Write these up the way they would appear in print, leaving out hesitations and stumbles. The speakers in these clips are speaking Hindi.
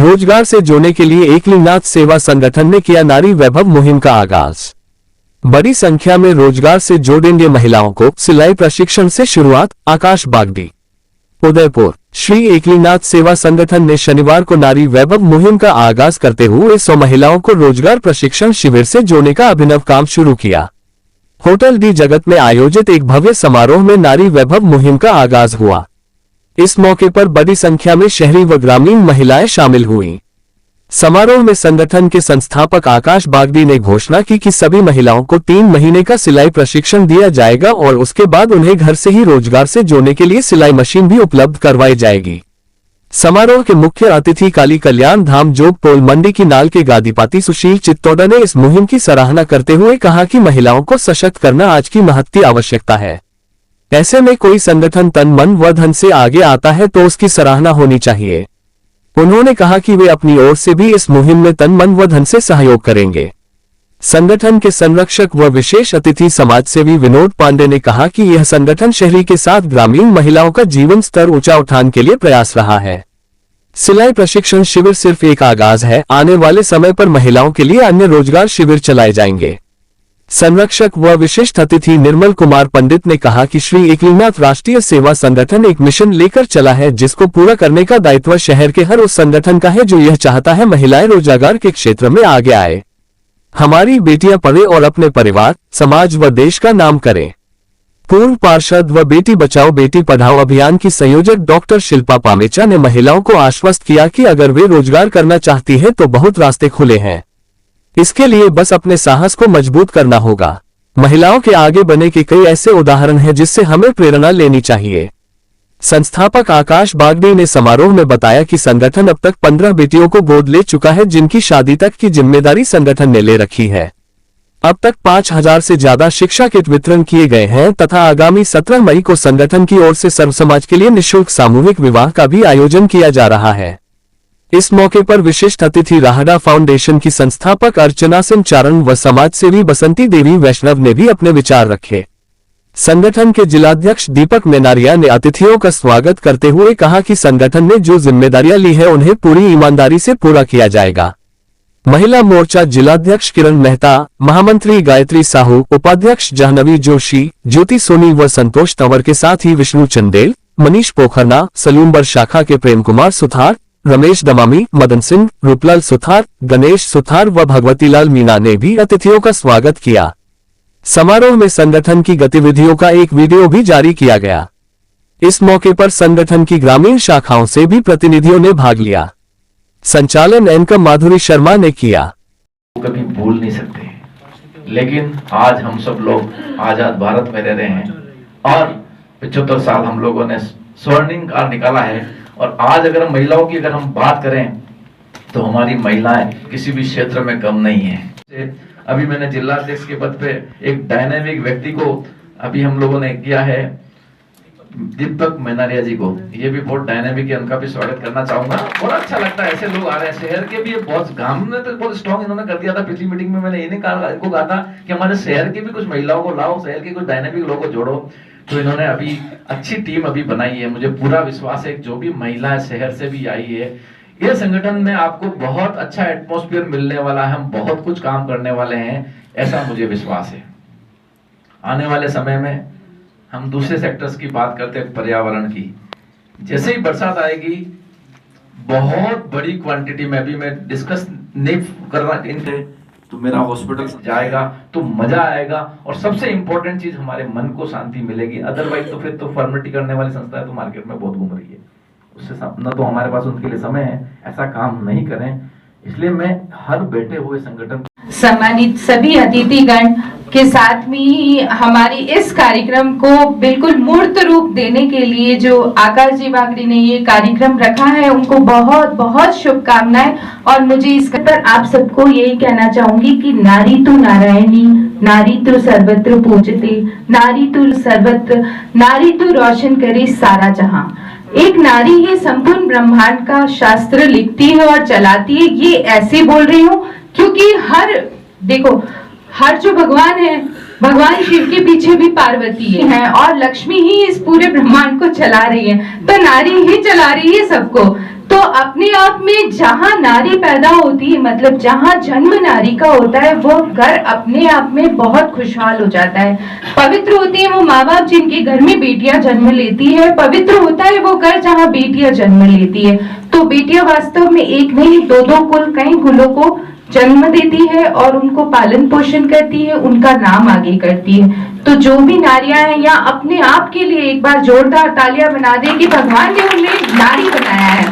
रोजगार से जोड़ने के लिए एकलिंगनाथ सेवा संगठन ने किया नारी वैभव मुहिम का आगाज। बड़ी संख्या में रोजगार से जोड़ेंगे महिलाओं को, सिलाई प्रशिक्षण से शुरुआत। आकाश बागड़ी, उदयपुर। श्री एकलिंगनाथ सेवा संगठन ने शनिवार को नारी वैभव मुहिम का आगाज करते हुए 100 महिलाओं को रोजगार प्रशिक्षण शिविर से जोड़ने का अभिनव काम शुरू किया। होटल डी जगत में आयोजित एक भव्य समारोह में नारी वैभव मुहिम का आगाज हुआ। इस मौके पर बड़ी संख्या में शहरी व ग्रामीण महिलाएं शामिल हुईं। समारोह में संगठन के संस्थापक आकाश बागड़ी ने घोषणा की कि सभी महिलाओं को 3 महीने का सिलाई प्रशिक्षण दिया जाएगा और उसके बाद उन्हें घर से ही रोजगार से जोड़ने के लिए सिलाई मशीन भी उपलब्ध करवाई जाएगी। समारोह के मुख्य अतिथि काली कल्याण धाम जोग पोल मंडी की नाल के गादीपाती सुशील चित्तौड़ा ने इस मुहिम की सराहना करते हुए कहा कि महिलाओं को सशक्त करना आज की महत्ती आवश्यकता है। ऐसे में कोई संगठन तन मन व धन से आगे आता है तो उसकी सराहना होनी चाहिए। उन्होंने कहा कि वे अपनी ओर से भी इस मुहिम में तन मन व धन से सहयोग करेंगे। संगठन के संरक्षक व विशेष अतिथि समाजसेवी विनोद पांडे ने कहा कि यह संगठन शहरी के साथ ग्रामीण महिलाओं का जीवन स्तर ऊंचा उठाने के लिए प्रयास रहा है। सिलाई प्रशिक्षण शिविर सिर्फ एक आगाज है, आने वाले समय पर महिलाओं के लिए अन्य रोजगार शिविर चलाए जाएंगे। संरक्षक व विशिष्ट अतिथि निर्मल कुमार पंडित ने कहा कि श्री एकलिंगनाथ राष्ट्रीय सेवा संगठन एक मिशन लेकर चला है जिसको पूरा करने का दायित्व शहर के हर उस संगठन का है जो यह चाहता है महिलाएं रोजगार के क्षेत्र में आगे आए। हमारी बेटियां पढ़े और अपने परिवार, समाज व देश का नाम करें। पूर्व पार्षद व बेटी बचाओ बेटी पढ़ाओ अभियान की संयोजक डॉक्टर शिल्पा पामेचा ने महिलाओं को आश्वस्त किया कि अगर वे रोजगार करना चाहती है तो बहुत रास्ते खुले हैं। इसके लिए बस अपने साहस को मजबूत करना होगा। महिलाओं के आगे बढ़ने के कई ऐसे उदाहरण हैं जिससे हमें प्रेरणा लेनी चाहिए। संस्थापक आकाश बागड़ी ने समारोह में बताया कि संगठन अब तक 15 बेटियों को गोद ले चुका है जिनकी शादी तक की जिम्मेदारी संगठन ने ले रखी है। अब तक 5000 से ज्यादा शिक्षा किट वितरण किए गए हैं तथा आगामी 17 मई को संगठन की ओर से सर्व समाज के लिए निःशुल्क सामूहिक विवाह का भी आयोजन किया जा रहा है। इस मौके पर विशिष्ट अतिथि राहडा फाउंडेशन की संस्थापक अर्चना सिंह चारण व समाजसेवी बसंती देवी वैष्णव ने भी अपने विचार रखे। संगठन के जिलाध्यक्ष दीपक मेनारिया ने अतिथियों का स्वागत करते हुए कहा कि संगठन ने जो जिम्मेदारियां ली है उन्हें पूरी ईमानदारी से पूरा किया जाएगा। महिला मोर्चा जिलाध्यक्ष किरण मेहता, महामंत्री गायत्री साहू, उपाध्यक्ष जाह्नवी जोशी, ज्योति सोनी व संतोष तंवर के साथ ही विष्णु चंदेल, मनीष पोखरना, सलूम्बर शाखा के प्रेम कुमार सुथार, रमेश दमामी, मदन सिंह, रूपलाल सुथार, गणेश सुथार व भगवतीलाल मीना ने भी अतिथियों का स्वागत किया। समारोह में संगठन की गतिविधियों का एक वीडियो भी जारी किया गया। इस मौके पर संगठन की ग्रामीण शाखाओं से भी प्रतिनिधियों ने भाग लिया। संचालन एंकर माधुरी शर्मा ने किया। कभी भूल नहीं सकते, लेकिन आज हम सब लोग आजाद भारत में रह रहे हैं और 75 साल हम लोगों ने स्वर्णिम काल निकाला है। और आज अगर महिलाओं की अगर हम बात करें तो हमारी महिलाएं किसी भी क्षेत्र में कम नहीं है। अभी मैंने जिलाध्यक्ष के पद पे एक डायनामिक व्यक्ति को अभी हम लोगों ने किया है, दीपक मेनारिया जी को। ये भी बहुत डायनामिक है, उनका भी स्वागत करना चाहूंगा। बहुत अच्छा लगता है ऐसे लोग आ रहे हैं। शहर के भी बहुत गांव में तो बहुत स्ट्रॉन्ग इन्होंने कर दिया था। पिछली मीटिंग में मैंने इनको कहा था कि हमारे शहर के भी कुछ महिलाओं को लाओ, शहर के कुछ डायनामिक लोगों को जोड़ो। तो इन्होंने अभी अच्छी टीम अभी बनाई है। मुझे पूरा विश्वास है जो भी महिला शहर से भी आई है, ये संगठन में आपको बहुत अच्छा एटमॉस्फेयर मिलने वाला है। हम बहुत कुछ काम करने वाले हैं, ऐसा मुझे विश्वास है। आने वाले समय में हम दूसरे सेक्टर्स की बात करते हैं, पर्यावरण की। जैसे ही बरसात आएगी बहुत बड़ी क्वांटिटी में, अभी मैं डिस्कस नहीं कर रहा इनसे, तो मेरा हॉस्पिटल जाएगा तो मजा आएगा और सबसे इंपॉर्टेंट चीज हमारे मन को शांति मिलेगी। अदरवाइज तो फिर तो फॉर्मेलिटी करने वाली संस्थाएं तो मार्केट में बहुत घूम रही है, उससे न तो हमारे पास उनके लिए समय है। ऐसा काम नहीं करें, इसलिए मैं हर बैठे हुए संगठन सम्मानित सभी अतिथिगण के साथ में हमारी इस कार्यक्रम को बिल्कुल मूर्त रूप देने के लिए जो आकाश जी बागड़ी ने ये कार्यक्रम रखा है, उनको बहुत बहुत शुभकामनाएं। और मुझे इस पर आप सबको यही कहना चाहूंगी कि नारी तु नारायणी, नारी तु सर्वत्र पूजते, नारी तु सर्वत्र, नारी तु रोशन करे सारा जहां। एक नारी ही संपूर्ण ब्रह्मांड का शास्त्र लिखती है और चलाती है। ये ऐसे बोल रही हूँ क्योंकि हर जो भगवान है, भगवान शिव के पीछे भी पार्वती है और लक्ष्मी ही इस पूरे ब्रह्मांड को चला रही है, तो नारी ही चला रही है सबको। तो अपने आप में जहां नारी पैदा होती है, मतलब जहां जन्म नारी का होता है, वो घर अपने आप में बहुत खुशहाल हो जाता है। पवित्र होती है वो माँ बाप जिनके घर में बेटियां जन्म लेती है, पवित्र होता है वो घर जहां बेटियां जन्म लेती है। तो बेटियां वास्तव में एक नहीं दो दो कुल कई कुलों को जन्म देती है और उनको पालन पोषण करती है, उनका नाम आगे करती है। तो जो भी नारियां हैं या अपने आप के लिए एक बार जोरदार तालियां बना दे कि भगवान ने उन्हें नारी बनाया है,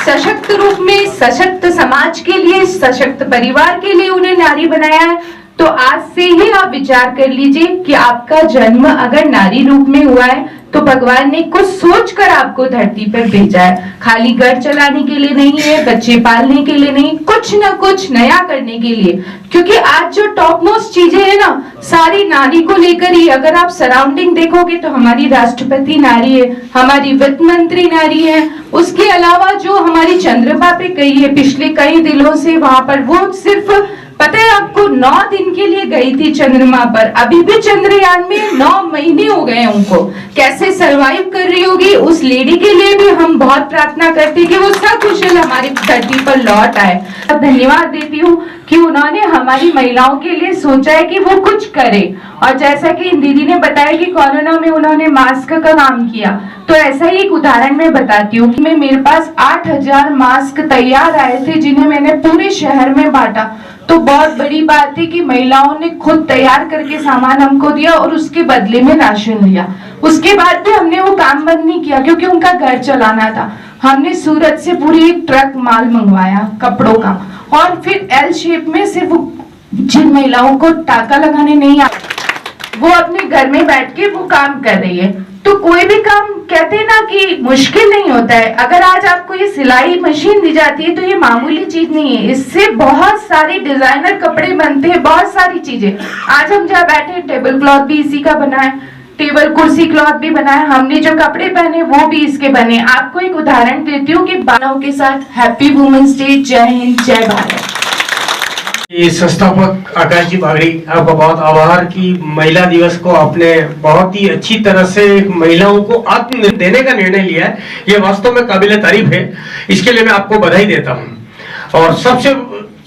सशक्त रूप में, सशक्त समाज के लिए, सशक्त परिवार के लिए उन्हें नारी बनाया है। तो आज से ही आप विचार कर लीजिए कि आपका जन्म अगर नारी रूप में हुआ है तो भगवान ने कुछ सोचकर आपको धरती पर भेजा है। खाली घर चलाने के लिए नहीं है, बच्चे पालने के लिए नहीं, कुछ ना कुछ नया करने के लिए। क्योंकि आज जो टॉप मोस्ट चीजें है ना, सारी नारी को लेकर ही। अगर आप सराउंडिंग देखोगे तो हमारी राष्ट्रपति नारी है, हमारी वित्त मंत्री नारी है, उसके अलावा जो हमारी चंद्रमा पे गई है पिछले कई दिनों से, वहां पर वो सिर्फ पता है आपको 9 दिन के लिए गई थी चंद्रमा पर। अभी भी चंद्रयान में 9 महीने हो गए उनको। कैसे सरवाइव कर रही होगी उस लेडी के लिए भी हम बहुत प्रार्थना करते हैं कि वो सकुशल हमारी धरती पर लौट आए। धन्यवाद देती हूँ कि उन्होंने हमारी महिलाओं के लिए सोचा है कि वो कुछ करे। और जैसा कि दीदी ने बताया कि कोरोना में उन्होंने मास्क का काम किया, तो ऐसा ही एक उदाहरण मैं बताती हूँ कि मेरे पास 8000 मास्क तैयार आए थे जिन्हें मैंने पूरे शहर में बांटा। तो बहुत बड़ी बात है कि महिलाओं ने खुद तैयार करके सामान हमको दिया और उसके बदले में राशन लिया। उसके बाद भी हमने वो काम बंद नहीं किया क्योंकि उनका घर चलाना था। हमने सूरत से पूरी एक ट्रक माल मंगवाया कपड़ों का, और फिर एल शेप में सिर्फ जिन महिलाओं को टाका लगाने नहीं आता वो अपने घर में बैठ के वो काम कर रही है। तो कोई भी काम कहते हैं ना कि मुश्किल नहीं होता है। अगर आज आपको ये सिलाई मशीन दी जाती है तो ये मामूली चीज नहीं है, इससे बहुत सारे डिजाइनर कपड़े बनते हैं, बहुत सारी चीजें। आज हम जहाँ बैठे टेबल क्लॉथ भी इसी का बना है, टेबल कुर्सी क्लॉथ भी बना है, हमने जो कपड़े पहने वो भी इसके बने। आपको एक उदाहरण देती हूँ कि बानों के साथ हैप्पी वुमेन्स डे, जय हिंद, जय भारत। ये संस्थापक आकाश जी बागड़ी, आपका बहुत आभार कि महिला दिवस को आपने बहुत ही अच्छी तरह से महिलाओं को आत्म देने का निर्णय लिया है। ये वास्तव में काबिल तारीफ है, इसके लिए मैं आपको बधाई देता हूँ। और सबसे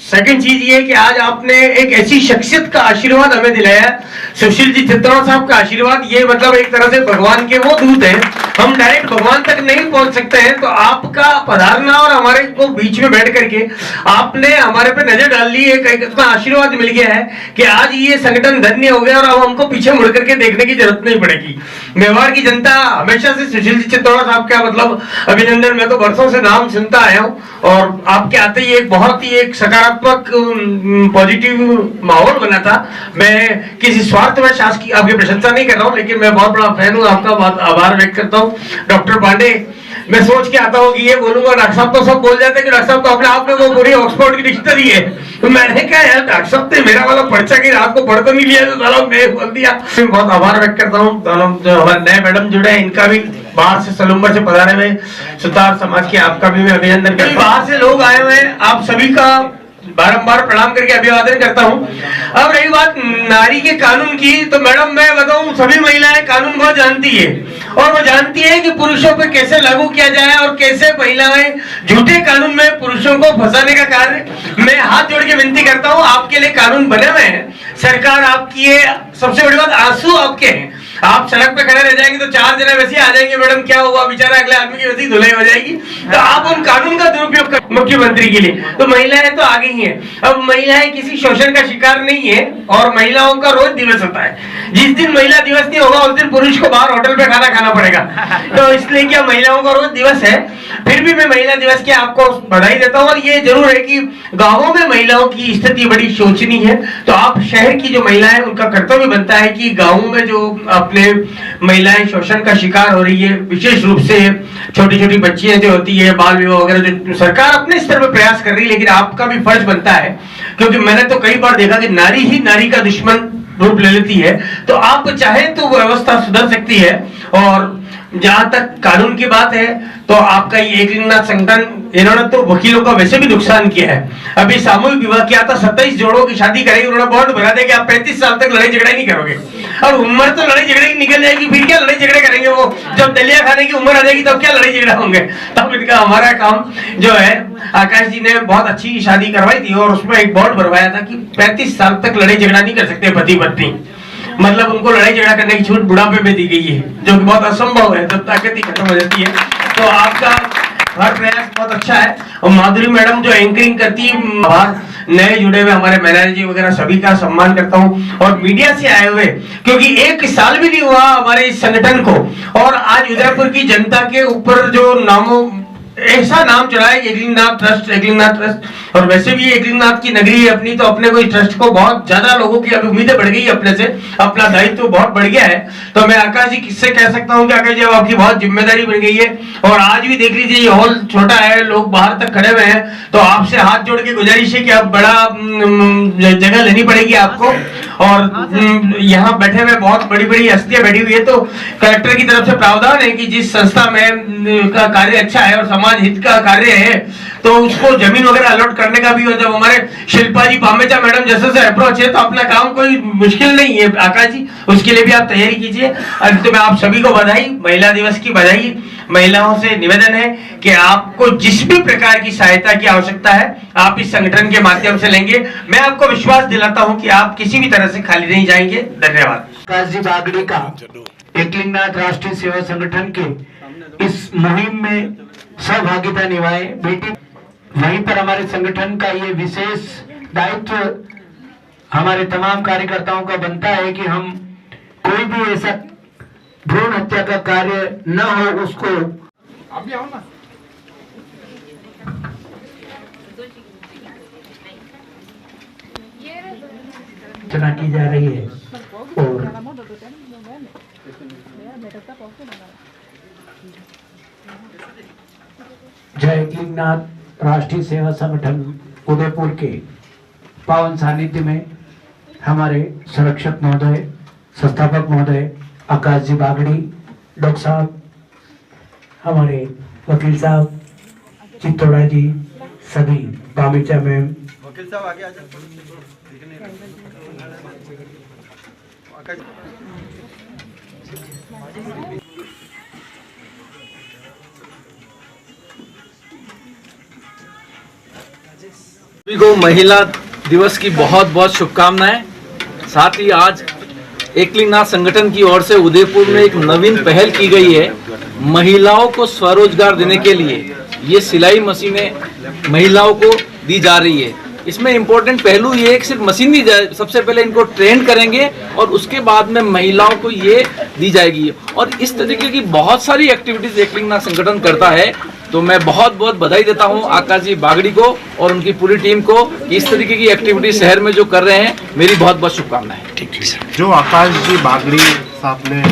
सेकंड चीज ये कि आज आपने एक ऐसी शख्सियत का आशीर्वाद हमें दिलाया, सुशील जी चित्तौड़ साहब का आशीर्वाद। ये मतलब एक तरह से भगवान के वो दूत हैं, हम डायरेक्ट भगवान तक नहीं पहुंच सकते हैं, तो आपका पधारना और हमारे को बीच में बैठ करके आपने हमारे पे नजर डाल ली, एक इतना आशीर्वाद मिल गया है कि आज ये संगठन धन्य हो गया और अब हमको पीछे मुड़ करके देखने की जरूरत नहीं पड़ेगी। मेवाड़ की जनता हमेशा से सुशील जी चित्तौड़ साहब का मतलब अभिनंदन, मैं तो वर्षों से नाम सुनता आया हूँ और आपके आते ही एक बहुत ही एक सकारात्मक पॉजिटिव माहौल बना था। मैं किसी स्वार्थ में शासकीय आपकी प्रशंसा नहीं कर रहा हूँ, लेकिन मैं बहुत बड़ा फैन हूँ, आपका बहुत आभार व्यक्त करता हूँ। डॉक्टर पांडे, मैं सोच के आता हूँ कि ये बोलूंगा, डॉक्टर साहब तो सब बोल जाते हैं कि डॉक्टर साहब तो अपने आप में वो पूरी ऑक्सफोर्ड की डिक्शनरी है। तो मैंने कहा यार डॉक्टर साहब ने मेरा वाला पर्चा की रात को पढ़ तो नहीं लिया, तो साला मैं बोल दिया। बहुत आभार व्यक्त करता हूँ। दोनों जो हमारे नए मैडम जुड़े हैं इनका भी बाहर से सलूम्बर से पधारे हुए सुतार समाज के आपका भी मैं अभिनंदन करता हूँ। बाहर से लोग आए हुए हैं, आप सभी का बारंबार प्रणाम करके अभिवादन करता हूं। अब रही बात नारी के कानून की, तो मैडम मैं बताऊं सभी महिलाएं कानून बहुत जानती है और वो जानती है कि पुरुषों पे कैसे लागू किया जाए और कैसे महिलाएं झूठे कानून में पुरुषों को फंसाने का कार्य। मैं हाथ जोड़ के विनती करता हूं, आपके लिए कानून बने हुए हैं, सरकार आपकी है। सबसे बड़ी बात आंसू आपके हैं, आप सड़क पे खड़े रह जाएंगे तो 4 जने वैसे आ जाएंगे, मैडम क्या हुआ, बेचारा अगले आदमी की वैसी धुलाई हो जाएगी। तो आप उन कानून का दुरुपयोग कर मुख्यमंत्री के लिए, तो महिलाएं तो आगे ही हैं। अब महिलाएं किसी शोषण का शिकार नहीं है और महिलाओं का रोज दिवस होता है। जिस दिन महिला दिवस नहीं होगा उस दिन पुरुष को बाहर होटल पे खाना खाना पड़ेगा। तो इसलिए क्या महिलाओं का रोज दिवस है, फिर भी मैं महिला दिवस की आपको बधाई देता हूँ। और ये जरूर है कि गाँवों में महिलाओं की स्थिति बड़ी शोचनीय है, तो आप शहर की जो महिलाएं उनका कर्तव्य बनता है कि गाँव में जो अपने महिलाएं शोषण का शिकार हो रही है, विशेष रूप से छोटी छोटी बच्चियां जो होती है, बाल विवाह वगैरह, जो सरकार अपने स्तर पर प्रयास कर रही है, लेकिन आपका भी फर्ज बनता है, क्योंकि मैंने तो कई बार देखा कि नारी ही नारी का दुश्मन रूप ले लेती है। तो आप चाहे तो व्यवस्था सुधर सकती है और जहां तक कानून की बात है तो आपका ये एकलिंगनाथ संगठन, इन्होंने तो वकीलों का वैसे भी नुकसान किया है। अभी सामूहिक विवाह किया था, 27 जोड़ों की शादी कराई, उन्होंने बॉन्ड बना दिया कि आप 35 साल तक लड़ाई झगड़ा नहीं करोगे। अब उम्र तो लड़ाई झगड़े की निकल जाएगी, फिर क्या लड़ाई झगड़े करेंगे? वो जब दलिया खाने की उम्र आ जाएगी तब क्या लड़ाई झगड़ा होंगे? तब इनका हमारा काम जो है, आकाश जी ने बहुत अच्छी शादी करवाई थी और उसमें एक बॉन्ड भरवाया था कि 35 साल तक लड़ाई झगड़ा नहीं कर सकते पति पत्नी। मतलब उनको लड़ाई झगड़ा करने की छूट बुढ़ापे में दी गई है, जो कि बहुत असंभव है, तब ताकत ही खत्म हो जाती है। तो आपका हर प्रयास बहुत अच्छा है। और माधुरी मैडम जो एंकरिंग करती है, नए जुड़े हुए हमारे मैनेजर जी वगैरह सभी का सम्मान करता हूँ। और मीडिया से आए हुए, क्योंकि 1 साल भी नहीं हुआ हमारे इस संगठन को, और आज उदयपुर की जनता के ऊपर जो नामों ऐसा नाम चढ़ा है एकलिंगनाथ ट्रस्ट, और वैसे भी एकलिंगनाथ की नगरी है अपनी, तो अपने को इस ट्रस्ट को बहुत ज्यादा लोगों की अभी उम्मीदें बढ़ गई है अपने से, अपना दायित्व बहुत बढ़ गया है। तो मैं आकाश जी किससे कह सकता हूँ कि आकाश जी अब आपकी बहुत जिम्मेदारी बन गई है। और आज भी देख लीजिए, ये हॉल छोटा है, लोग बाहर तक खड़े हुए हैं, तो आपसे हाथ जोड़ के गुजारिश है कि अब बड़ा जगह लेनी पड़ेगी आपको। और यहाँ बैठे हुए बहुत बड़ी बड़ी हस्तियां बैठी हुई है, तो कलेक्टर की तरफ से प्रावधान है कि जिस संस्था में का कार्य अच्छा है और समाज हित का कार्य है, तो उसको जमीन वगैरह अलॉट करने का भी हो। जब हमारे शिल्पा जी पामेचा मैडम जैसे से अप्रोच है, तो अपना काम कोई मुश्किल नहीं है आकाश जी, उसके लिए भी आप तैयारी कीजिए। अंत में आप सभी को बधाई, महिला दिवस की बधाई। महिलाओं से निवेदन है कि आपको जिस भी प्रकार की सहायता की आवश्यकता है, आप इस संगठन के माध्यम से लेंगे। मैं आपको विश्वास दिलाता हूं कि आप किसी भी तरह से खाली नहीं जाएंगे। धन्यवाद। आकाश जी बागड़ी का एकलिंगनाथ राष्ट्रीय सेवा संगठन के इस मुहिम में सहभागिता निभाए बेटी, वहीं पर हमारे संगठन का ये विशेष दायित्व हमारे तमाम कार्यकर्ताओं का बनता है कि हम कोई भी ऐसा भ्रूण हत्या का कार्य न हो, उसको चना की जा रही है। और जय एकलिंगनाथ राष्ट्रीय सेवा संगठन उदयपुर के पावन सानिध्य में हमारे संरक्षक महोदय, संस्थापक महोदय आकाश जी बागड़ी, डॉक्टर साहब, हमारे वकील साहब चित्तौड़ा जी, सभी पामेचा मैम, वकील साहब आगे आ जाए। सभी को महिला दिवस की बहुत बहुत शुभकामनाएं। साथ ही आज एकलिंगनाथ संगठन की ओर से उदयपुर में एक नवीन पहल की गई है। महिलाओं को स्वरोजगार देने के लिए ये सिलाई मशीनें महिलाओं को दी जा रही है। इसमें इम्पोर्टेंट पहलू ये है कि सिर्फ मशीन दी जाए, सबसे पहले इनको ट्रेन करेंगे और उसके बाद में महिलाओं को ये दी जाएगी। और इस तरीके की बहुत सारी एक्टिविटीज एकलिंगनाथ संगठन करता है। तो मैं बहुत बहुत बधाई देता हूँ आकाश जी बागड़ी को और उनकी पूरी टीम को कि इस तरीके की एक्टिविटी शहर में जो कर रहे हैं। मेरी बहुत बहुत शुभकामनाएं। ठीक है सर। जो आकाश जी बागड़ी साहब ने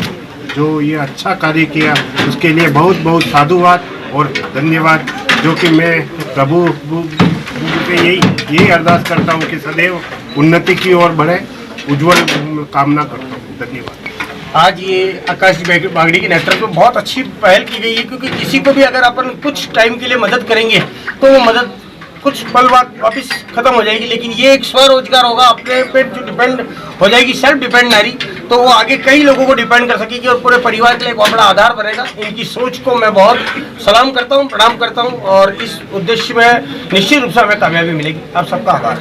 जो ये अच्छा कार्य किया, उसके लिए बहुत बहुत साधुवाद और धन्यवाद। जो कि मैं प्रभु पे यही अरदास करता हूँ कि सदैव उन्नति की ओर बढ़े, उज्जवल कामना करता हूँ। धन्यवाद। आज ये आकाश जी बागड़ी के नेतृत्व में बहुत अच्छी पहल की गई है, क्योंकि किसी को भी अगर अपन कुछ टाइम के लिए मदद करेंगे तो वो मदद कुछ पल बाद वापस खत्म हो जाएगी, लेकिन ये एक स्वरोजगार होगा, अपने पे जो डिपेंड हो जाएगी, सेल्फ डिपेंड नारी, तो वो आगे कई लोगों को डिपेंड कर सकेगी और पूरे परिवार के लिए बहुत बड़ा आधार बनेगा। इनकी सोच को मैं बहुत सलाम करता हूँ, प्रणाम करता हूँ और इस उद्देश्य में निश्चित रूप से हमें कामयाबी मिलेगी। आप सबका आभार।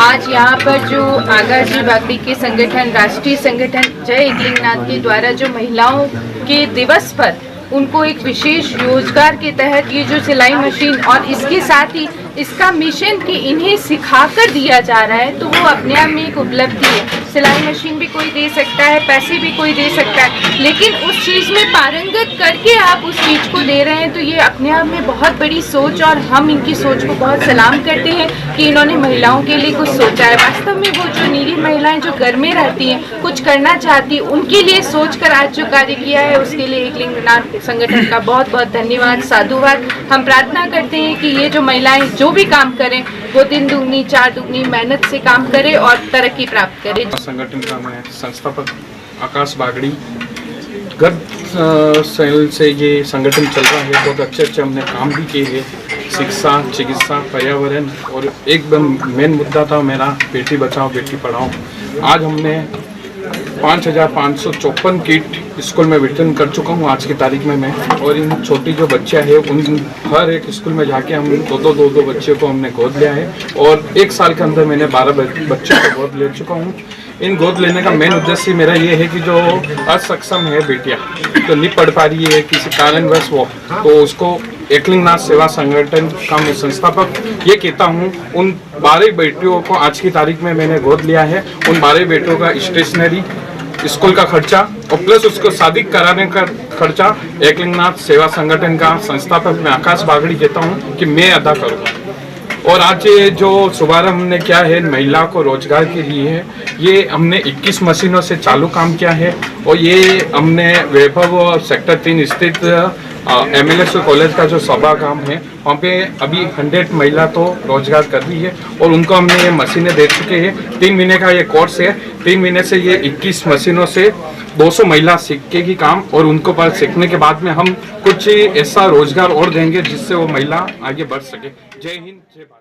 आज यहाँ पर जो आकाश जी बागड़ी के संगठन, राष्ट्रीय संगठन जय एकलिंगनाथ के द्वारा जो महिलाओं के दिवस पर उनको एक विशेष रोजगार के तहत ये जो सिलाई मशीन और इसके साथ ही इसका मिशन कि इन्हें सिखाकर दिया जा रहा है, तो वो अपने आप में एक उपलब्धि है। सिलाई मशीन भी कोई दे सकता है, पैसे भी कोई दे सकता है, लेकिन उस चीज़ में पारंगत करके आप उस चीज़ को दे रहे हैं, तो ये अपने आप में बहुत बड़ी सोच, और हम इनकी सोच को बहुत सलाम करते हैं कि इन्होंने महिलाओं के लिए कुछ सोचा है। वास्तव में वो जो निरीह महिलाएं जो घर में रहती हैं, कुछ करना चाहती हैं, उनके लिए सोच कर आज जो कार्य किया है, उसके लिए एकलिंगनाथ संगठन का बहुत बहुत धन्यवाद, साधुवाद। हम प्रार्थना करते हैं कि ये जो महिलाएं जो भी काम करें, वो दिन दुगनी चार दुगनी मेहनत से काम करें और तरक्की प्राप्त करें। संगठन का मैं संस्थापक आकाश बागड़ी गत साल से ये संगठन चल रहा है। बहुत अच्छे हमने काम भी किए हैं, शिक्षा, चिकित्सा, पर्यावरण, और एक मेन मुद्दा था मेरा बेटी बचाओ बेटी पढ़ाओ। आज हमने 5,554 किट स्कूल में वितरण कर चुका हूँ आज की तारीख में मैं। और इन छोटी जो बच्चियाँ हैं उन हर एक स्कूल में जाके हम दो बच्चों को हमने गोद लिया है, और 1 साल के अंदर मैंने 12 बच्चों को गोद ले चुका हूँ। इन गोद लेने का मेन उद्देश्य मेरा ये है कि जो असक्षम है बेटियाँ, तो नहीं पढ़ पा रही है किसी कारणवश वो, तो उसको एकलिंगनाथ सेवा संगठन का मैं संस्थापक ये कहता हूँ, उन 12 बेटियों को आज की तारीख में मैंने गोद लिया है। उन 12 बेटियों का स्टेशनरी, स्कूल का खर्चा और प्लस उसको शादी कराने का खर्चा एकलिंगनाथ सेवा संगठन का संस्थापक मैं आकाश बागड़ी कहता हूँ कि मैं अदा करूँगा। और आज ये जो शुभारंभ हमने किया है महिला को रोजगार के लिए है, ये हमने 21 मशीनों से चालू काम किया है। और ये हमने वैभव सेक्टर 3 स्थित MLSO कॉलेज का जो सभागाम है वहाँ पे अभी 100 महिला तो रोजगार कर रही है, और उनको हमने ये मशीनें दे चुके हैं। 3 महीने का ये कोर्स है, 3 महीने से ये 21 मशीनों से 200 महिला सीखेगी काम, और उनको पर सीखने के बाद में हम कुछ ऐसा रोजगार और देंगे जिससे वो महिला आगे बढ़ सके। जय हिंद, जय भारत।